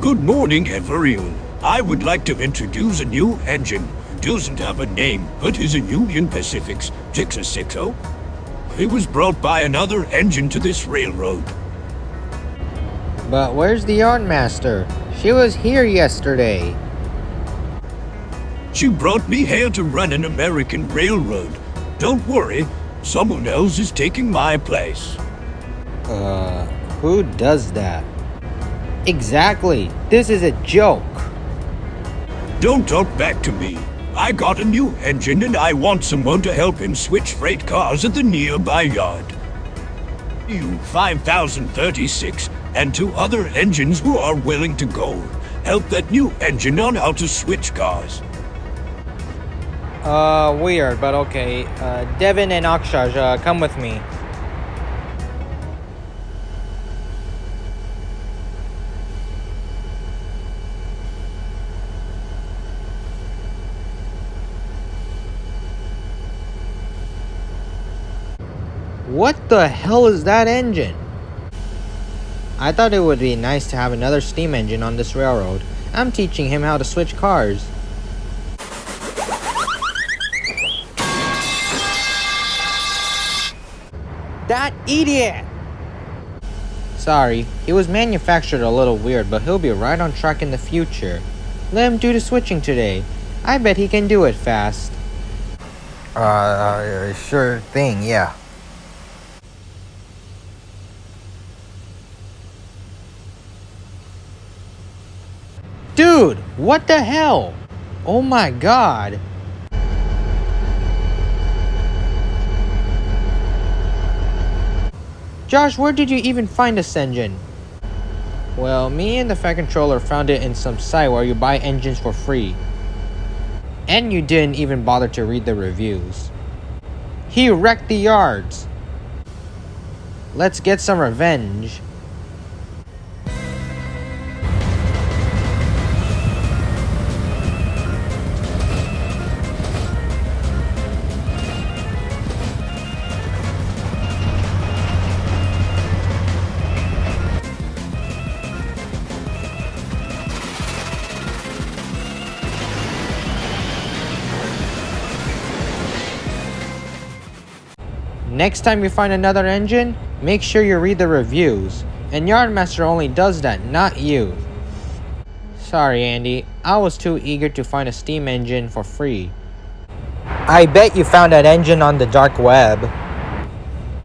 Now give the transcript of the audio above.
Good morning, everyone. I would like to introduce a new engine. Doesn't have a name, but is a Union Pacific's 660. It was brought by another engine to this railroad. But where's the yardmaster? She was here yesterday. She brought me here to run an American railroad. Don't worry, someone else is taking my place. Who does that? Exactly. This is a joke. Don't talk back to me. I got a new engine and I want someone to help him switch freight cars at the nearby yard. You 5036 and 2 other engines who are willing to go. Help that new engine on how to switch cars. Weird, but okay. Devyn and Akshaj, come with me. What the hell is that engine? I thought it would be nice to have another steam engine on this railroad. I'm teaching him how to switch cars. That idiot! Sorry, he was manufactured a little weird, but he'll be right on track in the future. Let him do the switching today. I bet he can do it fast. Sure thing, yeah. Dude, what the hell? Oh my god. Josh, where did you even find this engine? Well, me and the Fat Controller found it in some site where you buy engines for free. And you didn't even bother to read the reviews. He wrecked the yards. Let's get some revenge. Next time you find another engine, make sure you read the reviews. And Yardmaster only does that, not you. Sorry, Andy. I was too eager to find a steam engine for free. I bet you found that engine on the dark web.